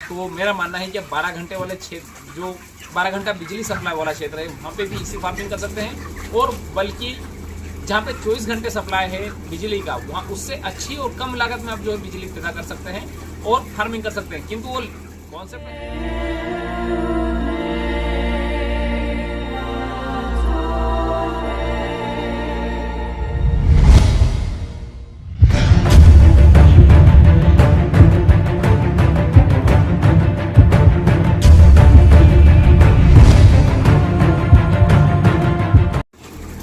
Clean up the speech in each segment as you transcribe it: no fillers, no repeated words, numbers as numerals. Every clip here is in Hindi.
तो मेरा मानना है कि 12 घंटे वाले क्षेत्र, जो 12 घंटा बिजली सप्लाई वाला क्षेत्र है, वहाँ पे भी इसी फार्मिंग कर सकते हैं। और बल्कि जहाँ पे 24 घंटे सप्लाई है बिजली का, वहाँ उससे अच्छी और कम लागत में आप जो है बिजली पैदा कर सकते हैं और फार्मिंग कर सकते हैं। किंतु वो कॉन्सेप्ट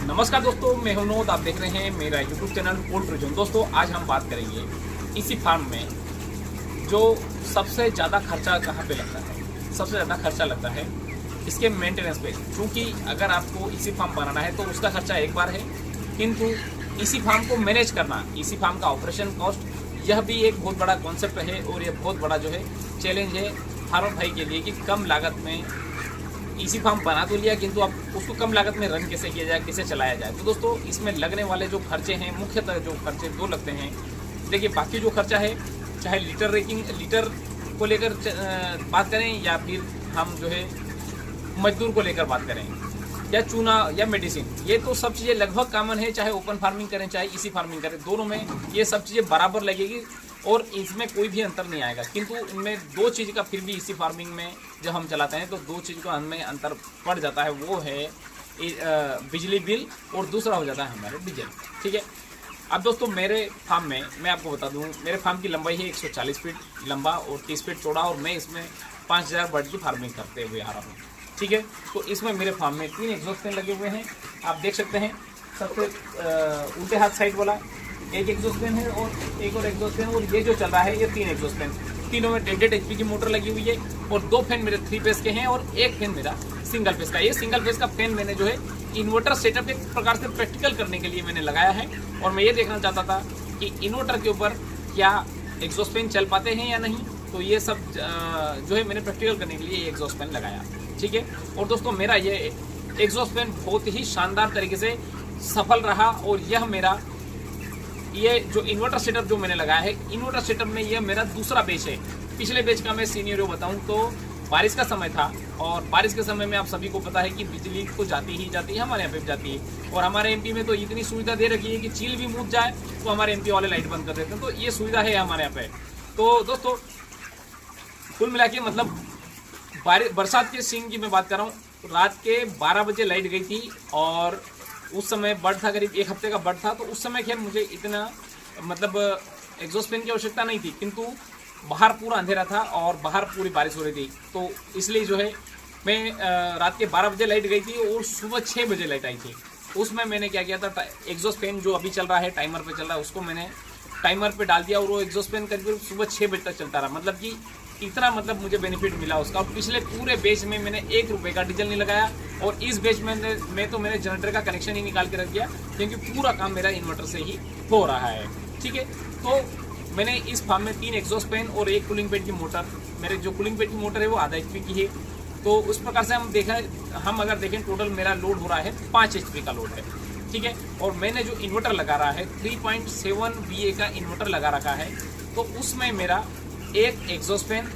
नमस्कार दोस्तों, मैं हूं नोद। आप देख रहे हैं मेरा यूट्यूब चैनल पोल्ट्री जोन। दोस्तों, आज हम बात करेंगे इसी फार्म में जो सबसे ज़्यादा खर्चा कहाँ पे लगता है। सबसे ज़्यादा खर्चा लगता है इसके मेंटेनेंस पे, क्योंकि अगर आपको इसी फार्म बनाना है तो उसका खर्चा एक बार है, किंतु इसी फार्म को मैनेज करना, इसी फार्म का ऑपरेशन कॉस्ट, यह भी एक बहुत बड़ा कॉन्सेप्ट है और यह बहुत बड़ा जो है चैलेंज है फार्मर भाई के लिए कि कम लागत में इसी फार्म बना तो लिया, किंतु अब उसको कम लागत में रन कैसे किया जाए, कैसे चलाया जाए। तो दोस्तों, इसमें लगने वाले जो खर्चे हैं, मुख्यतः जो खर्चे दो लगते हैं। देखिए, बाकी जो खर्चा है, चाहे लीटर को लेकर बात करें या फिर हम जो है मजदूर को लेकर बात करें या चूना या मेडिसिन, ये तो सब चीज़ें लगभग कॉमन है। चाहे ओपन फार्मिंग करें चाहे इसी फार्मिंग करें, दोनों में ये सब चीज़ें बराबर लगेगी और इसमें कोई भी अंतर नहीं आएगा। किंतु इनमें दो चीज़ का फिर भी इसी फार्मिंग में जब हम चलाते हैं तो दो चीज़ का हमें अंतर पड़ जाता है, वो है बिजली बिल और दूसरा हो जाता है हमारे डीजल। ठीक है। अब दोस्तों, मेरे फार्म में मैं आपको बता दूं, मेरे फार्म की लंबाई है 140 फीट लंबा और 30 फीट चौड़ा, और मैं इसमें 5000 बर्ड की फार्मिंग करते हुए आ रहा हूँ। ठीक है। तो इसमें मेरे फार्म में 3 एग्जॉस्ट फैन लगे हुए हैं, आप देख सकते हैं। सबसे उल्टे हाथ साइड वाला एक एग्जॉस्ट फैन है और एक और एग्जॉस्ट फैन, और ये जो चल रहा है ये 3 एग्जॉस्ट फैन। तीनों में 1.5 HP की मोटर लगी हुई है और 2 फैन मेरे 3 फेस के हैं और एक फैन मेरा सिंगल फेस का। ये सिंगल फेस का फैन मैंने जो है इन्वर्टर सेटअप एक प्रकार से प्रैक्टिकल करने के लिए मैंने लगाया है, और मैं ये देखना चाहता था कि इन्वर्टर के ऊपर क्या एग्जॉस्ट फैन चल पाते हैं या नहीं। तो ये सब जो है मैंने प्रैक्टिकल करने के लिए एग्जॉस्ट फैन लगाया। ठीक है। और दोस्तों, मेरा ये एग्जॉस्ट फैन बहुत ही शानदार तरीके से सफल रहा, और यह मेरा ये जो इन्वर्टर सेटअप जो मैंने लगाया है, इन्वर्टर सेटअप में ये मेरा दूसरा बैच है। पिछले बैच का मैं सीनियर बताऊं तो बारिश का समय था, और बारिश के समय में आप सभी को पता है कि बिजली तो जाती ही जाती है, हमारे यहाँ पे भी जाती है। और हमारे एमपी में तो इतनी सुविधा दे रखी है कि चील भी मुझ जाए तो हमारे एमपी वाले लाइट बंद कर देते हैं। तो ये सुविधा है हमारे यहाँ पे। तो दोस्तों, कुल मिला के मतलब बरसात के सीन की मैं बात कर रहा हूँ। रात के 12 बजे लाइट गई थी और उस समय बर्ड था, करीब 1 हफ्ते का बर्ड था। तो उस समय खैर मुझे इतना मतलब एग्जॉस्ट फैन की आवश्यकता नहीं थी, किंतु बाहर पूरा अंधेरा था और बाहर पूरी बारिश हो रही थी। तो इसलिए जो है मैं रात के 12 बजे लाइट गई थी और सुबह 6 बजे लाइट आई थी। उसमें मैंने क्या किया था, एग्जॉस्ट फैन जो अभी चल रहा है, टाइमर पे चल रहा है, उसको मैंने टाइमर पे डाल दिया और वो एग्जॉस्ट फैन करीब सुबह 6 बजे तक चलता रहा। मतलब कि इतना मतलब मुझे बेनिफिट मिला उसका। और पिछले पूरे बेच में मैंने 1 रुपये का डीजल नहीं लगाया, और इस बेच में मैंने जनरेटर का कनेक्शन ही निकाल के रख दिया, क्योंकि पूरा काम मेरा इन्वर्टर से ही हो रहा है। ठीक है। तो मैंने इस फार्म में 3 एग्जॉस्ट फैन और 1 कूलिंग पैड की मोटर, मेरे जो कूलिंग पैड की मोटर है वो आधा HP की है। तो उस प्रकार से हम अगर देखें टोटल मेरा लोड हो रहा है 5 HP का लोड है। ठीक है। और मैंने जो इन्वर्टर लगा रहा है 3.7 VA का इन्वर्टर लगा रखा है, तो उसमें मेरा एक एग्जॉस्ट फैन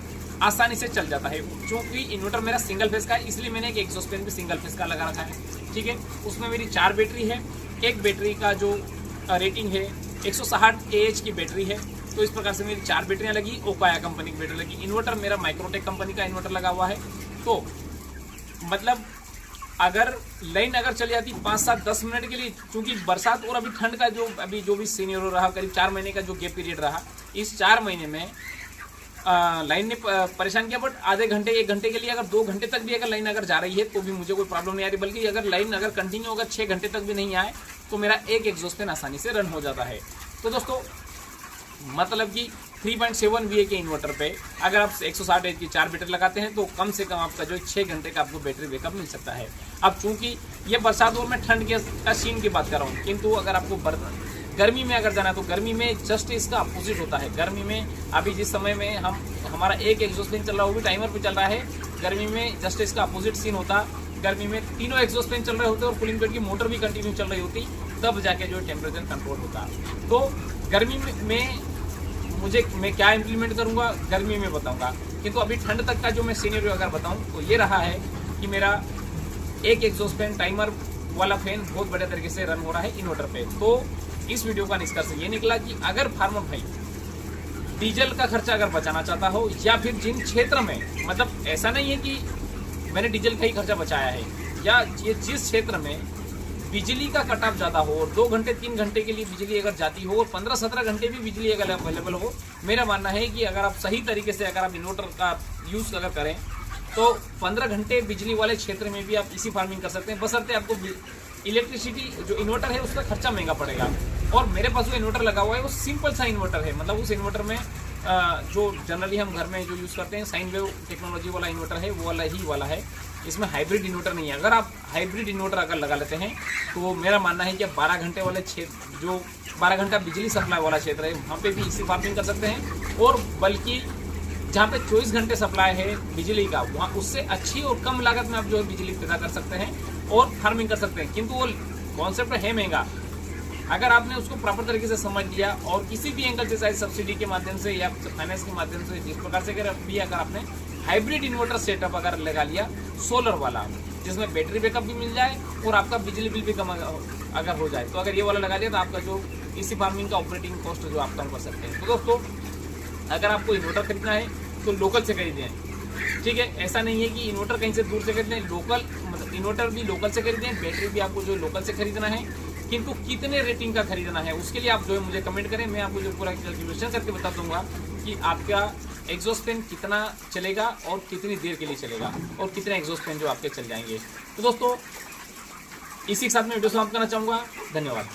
आसानी से चल जाता है। क्योंकि इन्वर्टर मेरा सिंगल फेस का है, इसलिए मैंने एक एग्जॉस्ट फैन भी सिंगल फेस का लगा रखा है। ठीक है। उसमें मेरी 4 बैटरी है। एक बैटरी का जो रेटिंग है 160 AH की बैटरी है। तो इस प्रकार से मेरी 4 बैटरियाँ लगी, ओकाया कंपनी की बैटरी लगी। इन्वर्टर मेरा माइक्रोटेक कंपनी का इन्वर्टर लगा हुआ है। तो मतलब अगर लाइन अगर चली जाती 5, 7, 10 मिनट के लिए, क्योंकि बरसात और अभी ठंड का जो भी सीनियर रहा, करीब 4 महीने का जो गैप पीरियड रहा, इस 4 महीने में लाइन ने परेशान किया। बट आधे घंटे 1 घंटे के लिए अगर 2 घंटे तक भी अगर लाइन अगर जा रही है तो भी मुझे कोई प्रॉब्लम नहीं आ रही। बल्कि अगर लाइन अगर कंटिन्यू अगर 6 घंटे तक भी नहीं आए तो मेरा एक एग्जॉस्ट फैन आसानी से रन हो जाता है। तो दोस्तों, मतलब कि 3.7 VA के इन्वर्टर पे अगर आप 160 AH की 4 बैटरी लगाते हैं तो कम से कम आपका जो 6 घंटे का आपको बैटरी बैकअप मिल सकता है। अब चूंकि ये बरसात और मैं ठंड का सीन की बात कर रहा हूँ, किंतु अगर आपको गर्मी में अगर जाना है तो गर्मी में जस्ट इसका अपोजिट होता है। गर्मी में अभी जिस समय में हमारा एक एग्जॉस्ट फैन चल रहा है, वो भी टाइमर पे चल रहा है। गर्मी में जस्ट इसका अपोजिट सीन होता। गर्मी में तीनों एग्जॉस्ट फैन चल रहे होते और कूलिंग पैड की मोटर भी कंटिन्यू चल रही होती, तब जाके जो टेम्परेचर कंट्रोल होता। तो गर्मी में मैं क्या इम्प्लीमेंट करूँगा गर्मी में बताऊँगा। किंतु अभी ठंड तक का जो मैं सीनियर अगर बताऊं तो ये रहा है कि मेरा एक एग्जॉस्ट फैन टाइमर वाला फैन बहुत बढ़िया तरीके से रन हो रहा है इन्वर्टर पे। तो इस वीडियो का निष्कर्ष ये निकला कि अगर फार्मर भाई डीजल का खर्चा अगर बचाना चाहता हो, या फिर जिन क्षेत्र में, मतलब ऐसा नहीं है कि मैंने डीजल का ही खर्चा बचाया है, या ये जिस क्षेत्र में बिजली का कट ऑफ ज़्यादा हो और 2 घंटे 3 घंटे के लिए बिजली अगर जाती हो और 15-17 घंटे भी बिजली अगर अवेलेबल हो, मेरा मानना है कि अगर आप सही तरीके से अगर आप इन्वर्टर का यूज़ अगर करें तो 15 घंटे बिजली वाले क्षेत्र में भी आप इसी फार्मिंग कर सकते हैं, बशर्ते आपको इलेक्ट्रिसिटी जो इन्वर्टर है उसका खर्चा महंगा पड़ेगा। और मेरे पास जो इन्वर्टर लगा हुआ है वो सिंपल सा इन्वर्टर है, मतलब उस इन्वर्टर में जो जनरली हम घर में जो यूज़ करते हैं साइन वेव टेक्नोलॉजी वाला इन्वर्टर है, वो वाला ही वाला है, इसमें हाइब्रिड इन्वर्टर नहीं है। अगर आप हाइब्रिड इन्वर्टर अगर लगा लेते हैं तो मेरा मानना है कि आप 12 घंटे वाले क्षेत्र, जो 12 घंटा बिजली सप्लाई वाला क्षेत्र है, वहाँ पे भी इसी फार्मिंग कर सकते हैं। और बल्कि जहाँ पे 24 घंटे सप्लाई है बिजली का, वहाँ उससे अच्छी और कम लागत में आप जो है बिजली पैदा कर सकते हैं और फार्मिंग कर सकते हैं। किंतु वो कॉन्सेप्ट है महंगा। अगर आपने उसको प्रॉपर तरीके से समझ लिया और किसी भी एंगल से, चाहे सब्सिडी के माध्यम से या फाइनेंस के माध्यम से, जिस प्रकार से अगर आपने हाइब्रिड इन्वर्टर सेटअप अगर लगा लिया सोलर वाला, जिसमें बैटरी बैकअप भी मिल जाए और आपका बिजली बिल भी कम अगर हो जाए, तो अगर ये वाला लगा लिया तो आपका जो इसी फार्मिंग का ऑपरेटिंग कॉस्ट जो आप कम कर सकते हैं। तो दोस्तों, अगर आपको इन्वर्टर खरीदना है तो लोकल से खरीदें, ठीक है। ऐसा नहीं है कि इन्वर्टर कहीं से दूर से खरीदें, लोकल मतलब इन्वर्टर भी लोकल से खरीदें, बैटरी भी आपको जो लोकल से खरीदना है, किंतु कितने रेटिंग का खरीदना है उसके लिए आप जो है मुझे कमेंट करें। मैं आपको जो पूरा कैलकुलेशन करके बता दूंगा कि आपका एग्जॉस्ट फैन कितना चलेगा और कितनी देर के लिए चलेगा और कितने एग्जॉस्ट फैन जो आपके चल जाएंगे। तो दोस्तों, इसी के साथ मैं वीडियो समाप्त करना चाहूँगा। धन्यवाद।